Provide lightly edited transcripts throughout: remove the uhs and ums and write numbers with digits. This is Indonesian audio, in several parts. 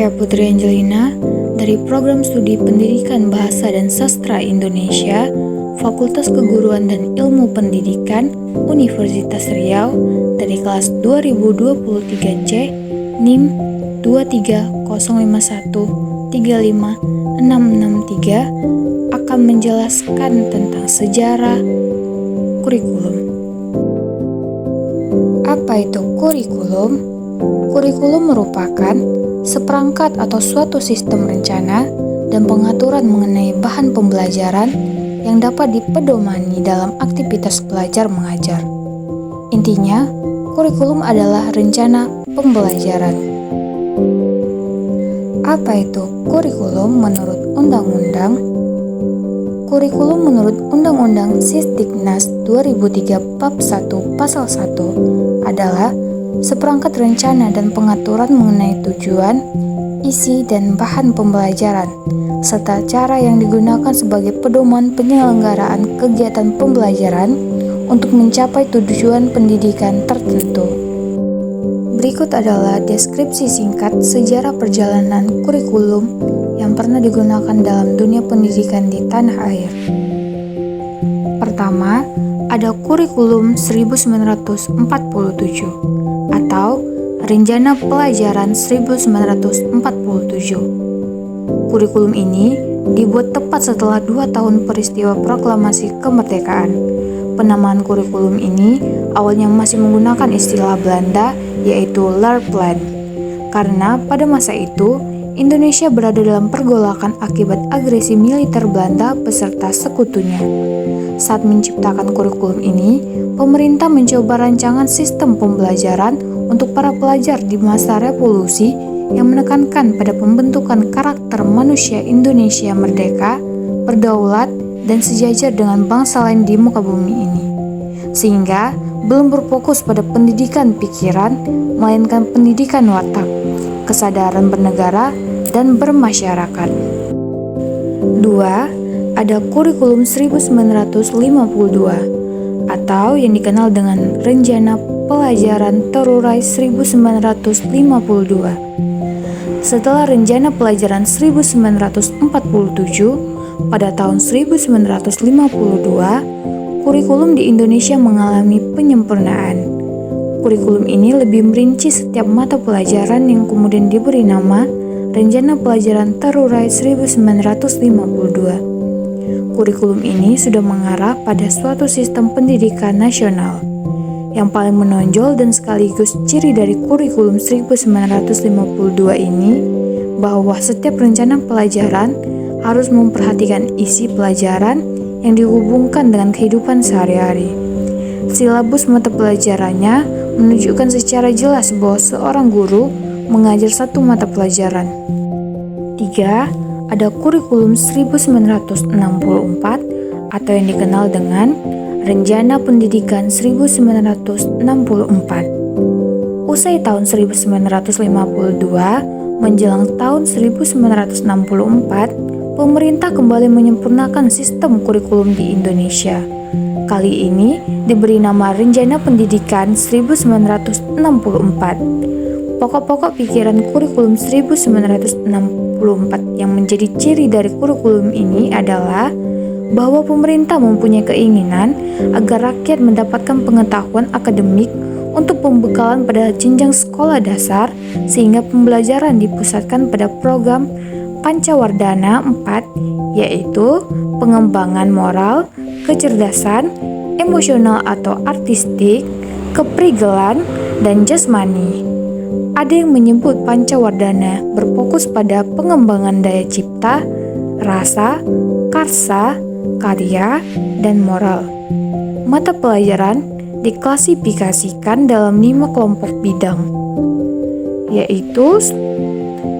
Saya Putri Angelina dari Program Studi Pendidikan Bahasa dan Sastra Indonesia, Fakultas Keguruan dan Ilmu Pendidikan, Universitas Riau dari kelas 2023C, NIM 23051356663 akan menjelaskan tentang sejarah kurikulum. Apa itu kurikulum? Kurikulum merupakan seperangkat atau suatu sistem rencana dan pengaturan mengenai bahan pembelajaran yang dapat dipedomani dalam aktivitas belajar mengajar. Intinya, kurikulum adalah rencana pembelajaran. Apa itu kurikulum menurut undang-undang? Kurikulum menurut Undang-Undang Sisdiknas 2003 Bab 1 Pasal 1 adalah seperangkat rencana dan pengaturan mengenai tujuan, isi, dan bahan pembelajaran, serta cara yang digunakan sebagai pedoman penyelenggaraan kegiatan pembelajaran untuk mencapai tujuan pendidikan tertentu. Berikut adalah deskripsi singkat sejarah perjalanan kurikulum yang pernah digunakan dalam dunia pendidikan di tanah air. Pertama, ada kurikulum 1947 atau Rencana Pelajaran 1947. Kurikulum ini dibuat tepat setelah 2 tahun peristiwa proklamasi kemerdekaan. Penamaan kurikulum ini awalnya masih menggunakan istilah Belanda, yaitu Leerplan, karena pada masa itu Indonesia berada dalam pergolakan akibat agresi militer Belanda beserta sekutunya. Saat menciptakan kurikulum ini, pemerintah mencoba rancangan sistem pembelajaran untuk para pelajar di masa revolusi yang menekankan pada pembentukan karakter manusia Indonesia merdeka, berdaulat, dan sejajar dengan bangsa lain di muka bumi ini. Sehingga belum berfokus pada pendidikan pikiran, melainkan pendidikan watak, kesadaran bernegara, dan bermasyarakat. 2. Ada kurikulum 1952 atau yang dikenal dengan Rencana Pelajaran Terurai 1952. Setelah Rencana Pelajaran 1947, pada tahun 1952, kurikulum di Indonesia mengalami penyempurnaan. Kurikulum ini lebih merinci setiap mata pelajaran yang kemudian diberi nama Rencana Pelajaran Terurai 1952. Kurikulum ini sudah mengarah pada suatu sistem pendidikan nasional. Yang paling menonjol dan sekaligus ciri dari kurikulum 1952 ini bahwa setiap rencana pelajaran harus memperhatikan isi pelajaran yang dihubungkan dengan kehidupan sehari-hari. Silabus mata pelajarannya menunjukkan secara jelas bahwa seorang guru mengajar satu mata pelajaran. 3. Ada kurikulum 1964 atau yang dikenal dengan Rencana Pendidikan 1964. Usai tahun 1952 menjelang tahun 1964, pemerintah kembali menyempurnakan sistem kurikulum di Indonesia. Kali ini diberi nama Rencana Pendidikan 1964. Pokok-pokok pikiran kurikulum 1964 yang menjadi ciri dari kurikulum ini adalah bahwa pemerintah mempunyai keinginan agar rakyat mendapatkan pengetahuan akademik untuk pembekalan pada jenjang sekolah dasar, sehingga pembelajaran dipusatkan pada program Pancawardhana 4, yaitu pengembangan moral, kecerdasan, emosional atau artistik, keprigelan, dan jasmani. Ada yang menyebut Pancawardhana berfokus pada pengembangan daya cipta, rasa, karsa, karya, dan moral. Mata pelajaran diklasifikasikan dalam 5 kelompok bidang, yaitu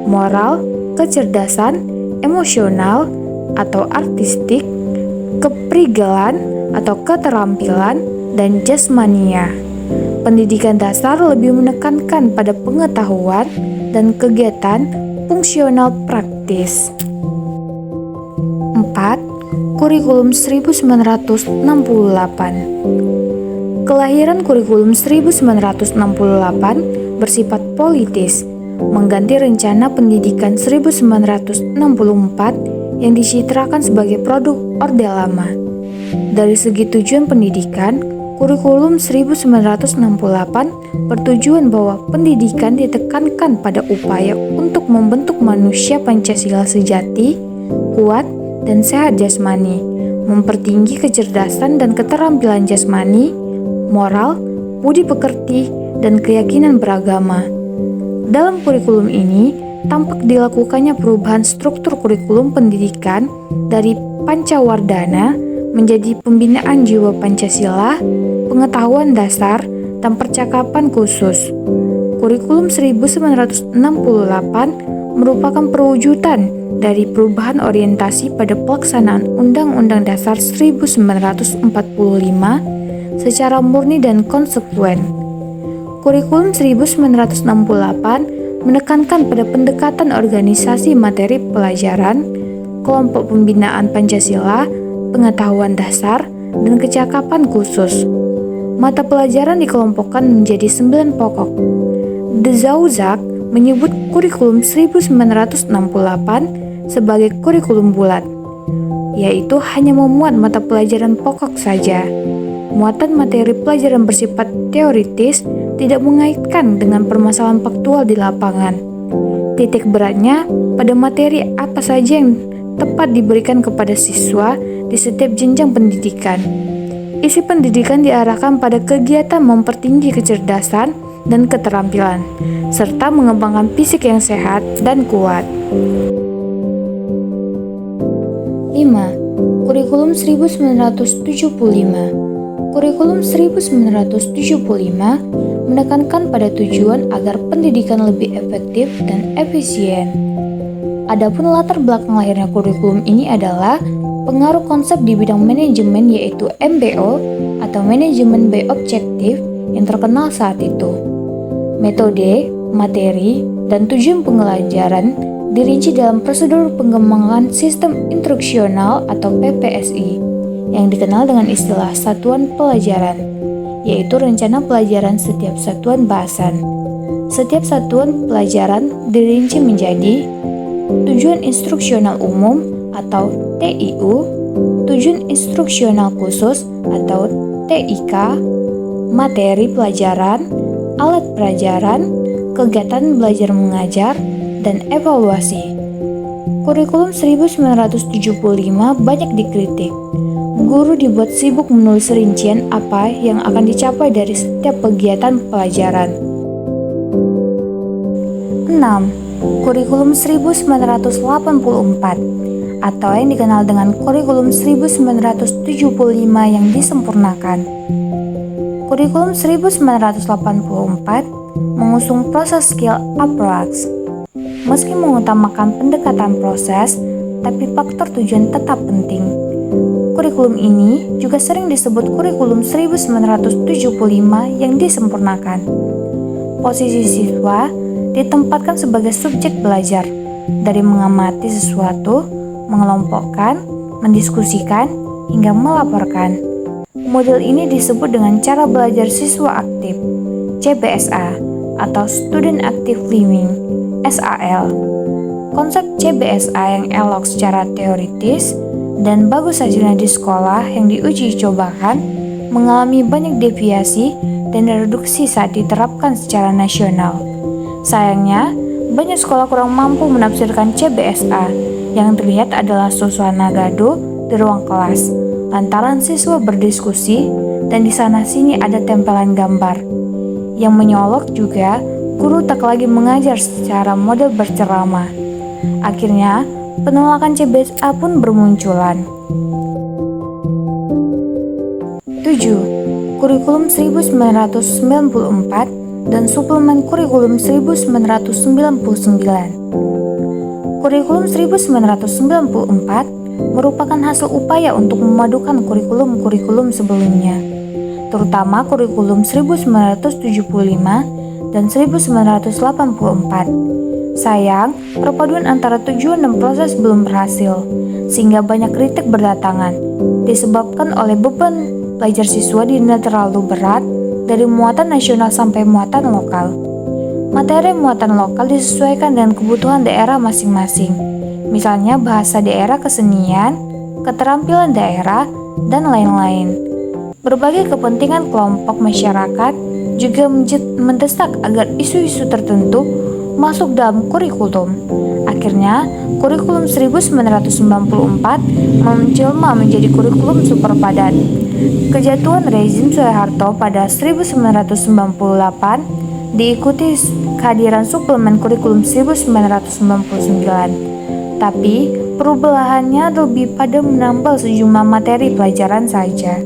moral, kecerdasan, emosional atau artistik, keprigelan atau keterampilan, dan jasmania. Pendidikan dasar lebih menekankan pada pengetahuan dan kegiatan fungsional praktis. 4. Kurikulum 1968. Kelahiran kurikulum 1968 bersifat politis, mengganti rencana pendidikan 1964 yang dicitrakan sebagai produk Orde Lama. Dari segi tujuan pendidikan, kurikulum 1968 bertujuan bahwa pendidikan ditekankan pada upaya untuk membentuk manusia Pancasila sejati, kuat, dan sehat jasmani, mempertinggi kecerdasan dan keterampilan jasmani, moral, budi pekerti, dan keyakinan beragama. Dalam kurikulum ini, tampak dilakukannya perubahan struktur kurikulum pendidikan dari Pancawardhana menjadi pembinaan jiwa Pancasila, pengetahuan dasar, dan percakapan khusus. Kurikulum 1968 merupakan perwujudan dari perubahan orientasi pada pelaksanaan Undang-Undang Dasar 1945 secara murni dan konsekuen. Kurikulum 1968 menekankan pada pendekatan organisasi materi pelajaran, kelompok pembinaan Pancasila, pengetahuan dasar, dan kecakapan khusus. Mata pelajaran dikelompokkan menjadi 9 pokok. De Zauzak menyebut kurikulum 1968 sebagai kurikulum bulat, yaitu hanya memuat mata pelajaran pokok saja. Muatan materi pelajaran bersifat teoritis tidak mengaitkan dengan permasalahan faktual di lapangan. Titik beratnya pada materi apa saja yang tepat diberikan kepada siswa di setiap jenjang pendidikan. Isi pendidikan diarahkan pada kegiatan mempertinggi kecerdasan dan keterampilan, serta mengembangkan fisik yang sehat dan kuat. 5. Kurikulum 1975. Kurikulum 1975 menekankan pada tujuan agar pendidikan lebih efektif dan efisien. Adapun latar belakang lahirnya kurikulum ini adalah pengaruh konsep di bidang manajemen yaitu MBO atau Manajemen by Objective yang terkenal saat itu. Metode, materi, dan tujuan pembelajaran dirinci dalam prosedur pengembangan sistem instruksional atau PPSI yang dikenal dengan istilah satuan pelajaran, yaitu rencana pelajaran setiap satuan bahasan. Setiap satuan pelajaran dirinci menjadi tujuan instruksional umum atau TIU, tujuan instruksional khusus atau TIK, materi pelajaran, alat pelajaran, kegiatan belajar mengajar, dan evaluasi. Kurikulum 1975 banyak dikritik. Guru dibuat sibuk menulis rincian apa yang akan dicapai dari setiap kegiatan pelajaran. 6. Kurikulum 1984 atau yang dikenal dengan kurikulum 1975 yang disempurnakan. Kurikulum 1984 mengusung proses skill approach. Meski mengutamakan pendekatan proses, tapi faktor tujuan tetap penting. Kurikulum ini juga sering disebut kurikulum 1975 yang disempurnakan. Posisi siswa ditempatkan sebagai subjek belajar, dari mengamati sesuatu, mengelompokkan, mendiskusikan, hingga melaporkan. Model ini disebut dengan cara belajar siswa aktif, CBSA, atau Student Active Learning, SAL. Konsep CBSA yang elok secara teoritis dan bagus hasilnya di sekolah yang diuji cobakan mengalami banyak deviasi dan reduksi saat diterapkan secara nasional. Sayangnya, banyak sekolah kurang mampu menafsirkan CBSA. Yang terlihat adalah suasana gaduh di ruang kelas, lantaran siswa berdiskusi dan di sana-sini ada tempelan gambar. Yang menyolok juga, guru tak lagi mengajar secara model berceramah. Akhirnya, penolakan CBSA pun bermunculan. 7. Kurikulum 1994 dan suplemen kurikulum 1999. Kurikulum 1994 merupakan hasil upaya untuk memadukan kurikulum-kurikulum sebelumnya, terutama kurikulum 1975 dan 1984. Sayang, perpaduan antara tujuan dan proses belum berhasil, sehingga banyak kritik berdatangan, disebabkan oleh beban belajar siswa dinilai terlalu berat dari muatan nasional sampai muatan lokal. Materi muatan lokal disesuaikan dengan kebutuhan daerah masing-masing. Misalnya bahasa daerah, kesenian, keterampilan daerah, dan lain-lain. Berbagai kepentingan kelompok masyarakat juga mendesak agar isu-isu tertentu masuk dalam kurikulum. Akhirnya, kurikulum 1994 menjelma menjadi kurikulum super padat. Kejatuhan rezim Soeharto pada 1998 diikuti kehadiran suplemen kurikulum 1999. Tapi, perubahannya lebih pada menambah sejumlah materi pelajaran saja.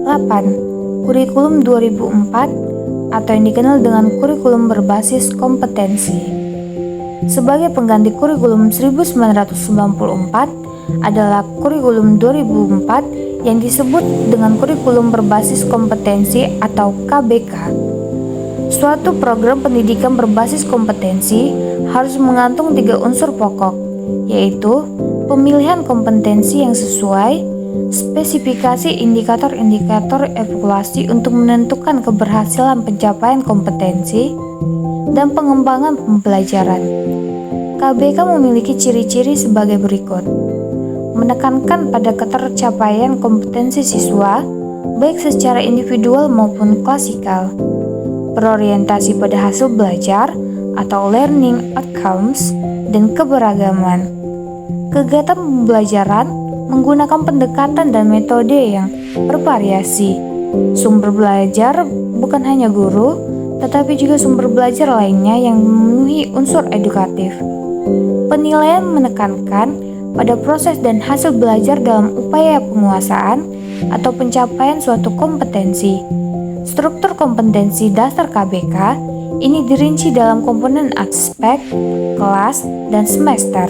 8. Kurikulum 2004 atau yang dikenal dengan kurikulum berbasis kompetensi. Sebagai pengganti kurikulum 1994 adalah kurikulum 2004 yang disebut dengan kurikulum berbasis kompetensi atau KBK. Suatu program pendidikan berbasis kompetensi harus mengandung 3 unsur pokok, yaitu pemilihan kompetensi yang sesuai, spesifikasi indikator-indikator evaluasi untuk menentukan keberhasilan pencapaian kompetensi, dan pengembangan pembelajaran. KBK memiliki ciri-ciri sebagai berikut. Menekankan pada ketercapaian kompetensi siswa, baik secara individual maupun klasikal. Berorientasi pada hasil belajar atau learning outcomes dan keberagaman. Kegiatan pembelajaran menggunakan pendekatan dan metode yang bervariasi. Sumber belajar bukan hanya guru, tetapi juga sumber belajar lainnya yang memenuhi unsur edukatif. Penilaian menekankan pada proses dan hasil belajar dalam upaya penguasaan atau pencapaian suatu kompetensi. Struktur kompetensi dasar KBK ini dirinci dalam komponen aspek, kelas, dan semester.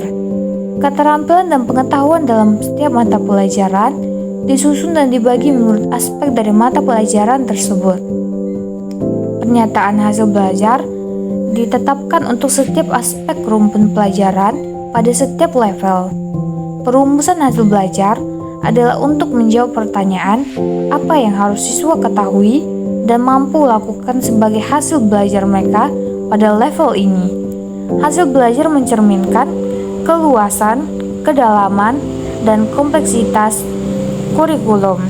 Keterampilan dan pengetahuan dalam setiap mata pelajaran disusun dan dibagi menurut aspek dari mata pelajaran tersebut. Pernyataan hasil belajar ditetapkan untuk setiap aspek rumpun pelajaran pada setiap level. Perumusan hasil belajar adalah untuk menjawab pertanyaan apa yang harus siswa ketahui dan mampu lakukan sebagai hasil belajar mereka pada level ini. Hasil belajar mencerminkan keluasan, kedalaman, dan kompleksitas kurikulum.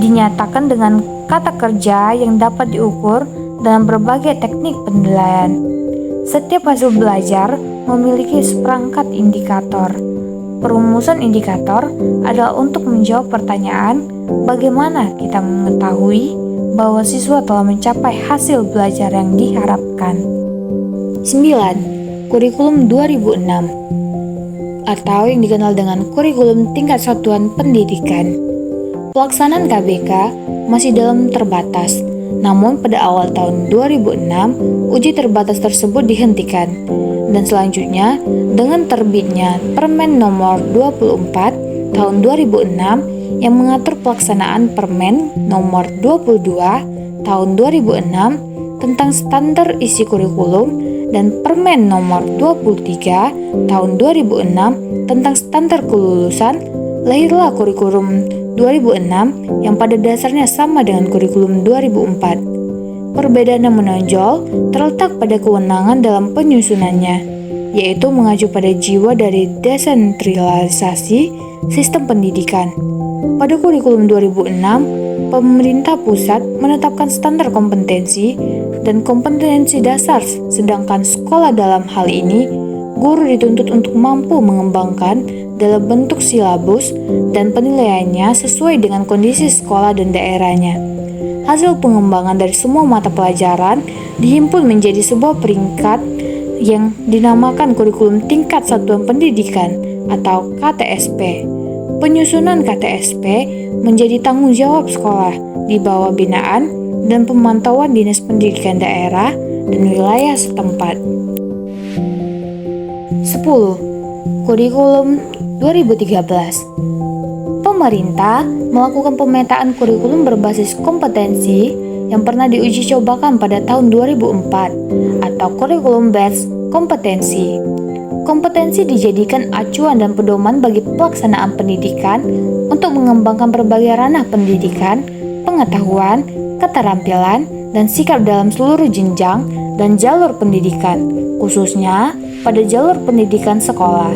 Dinyatakan dengan kata kerja yang dapat diukur dalam berbagai teknik penilaian. Setiap hasil belajar memiliki seperangkat indikator. Perumusan indikator adalah untuk menjawab pertanyaan bagaimana kita mengetahui bahwa siswa telah mencapai hasil belajar yang diharapkan. 9. Kurikulum 2006 atau yang dikenal dengan kurikulum tingkat satuan pendidikan. Pelaksanaan KBK masih dalam terbatas, namun pada awal tahun 2006 uji terbatas tersebut dihentikan, dan selanjutnya dengan terbitnya Permen nomor 24 tahun 2006 yang mengatur pelaksanaan Permen nomor 22 tahun 2006 tentang standar isi kurikulum dan Permen nomor 23 tahun 2006 tentang standar kelulusan, lahirlah kurikulum 2006 yang pada dasarnya sama dengan kurikulum 2004. Perbedaan yang menonjol terletak pada kewenangan dalam penyusunannya, yaitu mengacu pada jiwa dari desentralisasi sistem pendidikan. Pada kurikulum 2006, pemerintah pusat menetapkan standar kompetensi dan kompetensi dasar, sedangkan sekolah dalam hal ini, guru dituntut untuk mampu mengembangkan dalam bentuk silabus dan penilaiannya sesuai dengan kondisi sekolah dan daerahnya. Hasil pengembangan dari semua mata pelajaran dihimpun menjadi sebuah peringkat yang dinamakan kurikulum tingkat satuan pendidikan atau KTSP. Penyusunan KTSP menjadi tanggung jawab sekolah di bawah binaan dan pemantauan Dinas Pendidikan Daerah dan wilayah setempat. 10. Kurikulum 2013. Pemerintah melakukan pemetaan kurikulum berbasis kompetensi yang pernah diuji cobakan pada tahun 2004 atau kurikulum based kompetensi. Kompetensi dijadikan acuan dan pedoman bagi pelaksanaan pendidikan untuk mengembangkan berbagai ranah pendidikan, pengetahuan, keterampilan, dan sikap dalam seluruh jenjang dan jalur pendidikan, khususnya pada jalur pendidikan sekolah.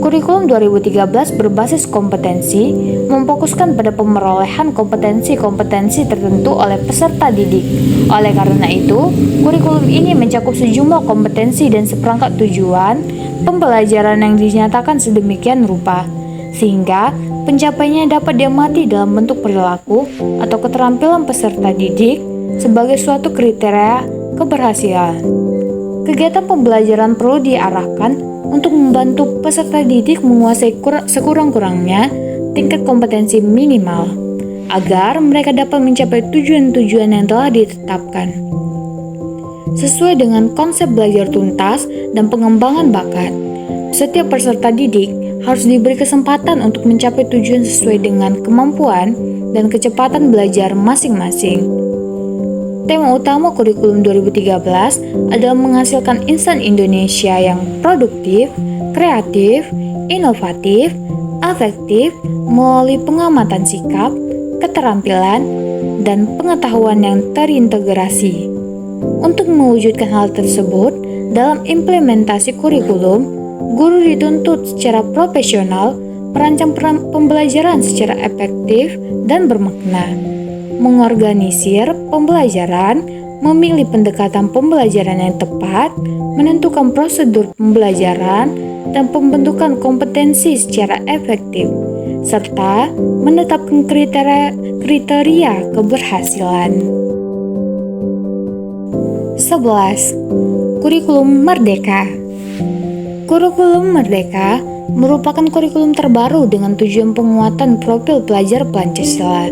Kurikulum 2013 berbasis kompetensi, memfokuskan pada pemerolehan kompetensi-kompetensi tertentu oleh peserta didik. Oleh karena itu, kurikulum ini mencakup sejumlah kompetensi dan seperangkat tujuan pembelajaran yang dinyatakan sedemikian rupa, sehingga pencapaiannya dapat diamati dalam bentuk perilaku atau keterampilan peserta didik sebagai suatu kriteria keberhasilan. Kegiatan pembelajaran perlu diarahkan untuk membantu peserta didik menguasai sekurang-kurangnya tingkat kompetensi minimal, agar mereka dapat mencapai tujuan-tujuan yang telah ditetapkan. Sesuai dengan konsep belajar tuntas dan pengembangan bakat, setiap peserta didik harus diberi kesempatan untuk mencapai tujuan sesuai dengan kemampuan dan kecepatan belajar masing-masing. Tema utama kurikulum 2013 adalah menghasilkan insan Indonesia yang produktif, kreatif, inovatif, efektif melalui pengamatan sikap, keterampilan, dan pengetahuan yang terintegrasi. Untuk mewujudkan hal tersebut, dalam implementasi kurikulum, guru dituntut secara profesional merancang pembelajaran secara efektif dan bermakna, mengorganisir pembelajaran, memilih pendekatan pembelajaran yang tepat, menentukan prosedur pembelajaran, dan pembentukan kompetensi secara efektif, serta menetapkan kriteria keberhasilan. 11. Kurikulum Merdeka. Kurikulum Merdeka merupakan kurikulum terbaru dengan tujuan penguatan profil pelajar Pancasila.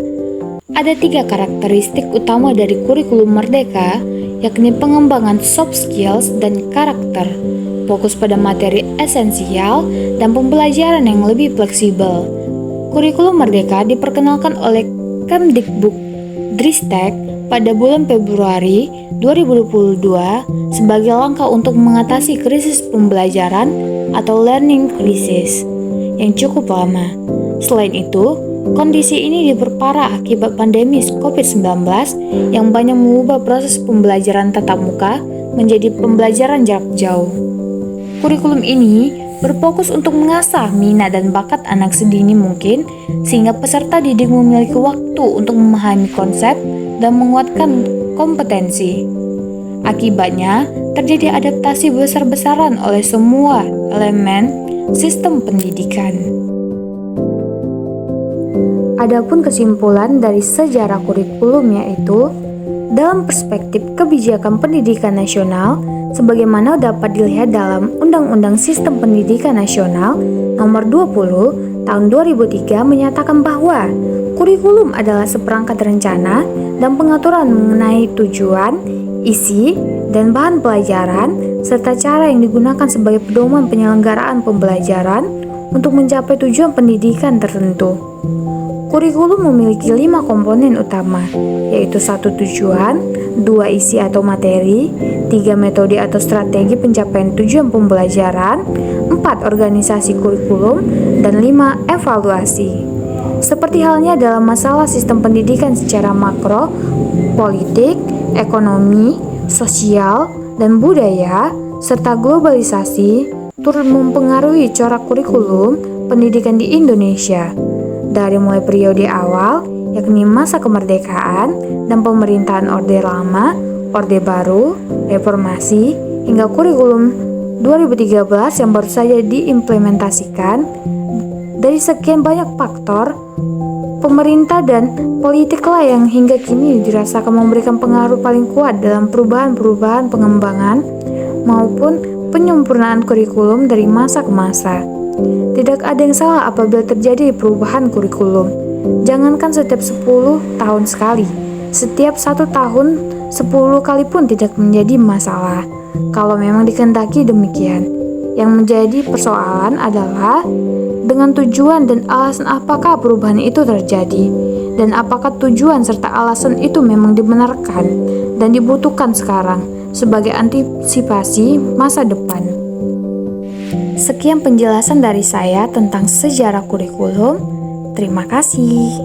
Ada 3 karakteristik utama dari kurikulum Merdeka, yakni pengembangan soft skills dan karakter, fokus pada materi esensial, dan pembelajaran yang lebih fleksibel. Kurikulum Merdeka diperkenalkan oleh Kemdikbudristek pada bulan Februari 2022 sebagai langkah untuk mengatasi krisis pembelajaran atau learning crisis yang cukup lama. Selain itu, kondisi ini diperparah akibat pandemi COVID-19 yang banyak mengubah proses pembelajaran tatap muka menjadi pembelajaran jarak jauh. Kurikulum ini berfokus untuk mengasah minat dan bakat anak sedini mungkin sehingga peserta didik memiliki waktu untuk memahami konsep dan menguatkan kompetensi. Akibatnya, terjadi adaptasi besar-besaran oleh semua elemen sistem pendidikan. Adapun kesimpulan dari sejarah kurikulum yaitu, dalam perspektif kebijakan pendidikan nasional, sebagaimana dapat dilihat dalam Undang-Undang Sistem Pendidikan Nasional Nomor 20 Tahun 2003 menyatakan bahwa kurikulum adalah seperangkat rencana dan pengaturan mengenai tujuan, isi, dan bahan pelajaran, serta cara yang digunakan sebagai pedoman penyelenggaraan pembelajaran untuk mencapai tujuan pendidikan tertentu. Kurikulum memiliki 5 komponen utama, yaitu 1 tujuan, 2 isi atau materi, 3 metode atau strategi pencapaian tujuan pembelajaran, 4 organisasi kurikulum, dan 5 evaluasi. Seperti halnya dalam masalah sistem pendidikan secara makro, politik, ekonomi, sosial, dan budaya, serta globalisasi, turut mempengaruhi corak kurikulum pendidikan di Indonesia. Dari mulai periode awal, yakni masa kemerdekaan dan pemerintahan Orde Lama, Orde Baru, Reformasi, hingga kurikulum 2013 yang baru saja diimplementasikan. Dari sekian banyak faktor, pemerintah dan politiklah yang hingga kini dirasakan memberikan pengaruh paling kuat dalam perubahan-perubahan pengembangan maupun penyempurnaan kurikulum dari masa ke masa. Tidak ada yang salah apabila terjadi perubahan kurikulum. Jangankan setiap 10 tahun sekali, setiap 1 tahun 10 kali pun tidak menjadi masalah, kalau memang dikehendaki demikian. Yang menjadi persoalan adalah dengan tujuan dan alasan apakah perubahan itu terjadi, dan apakah tujuan serta alasan itu memang dibenarkan dan dibutuhkan sekarang sebagai antisipasi masa depan. Sekian penjelasan dari saya tentang sejarah kurikulum. Terima kasih.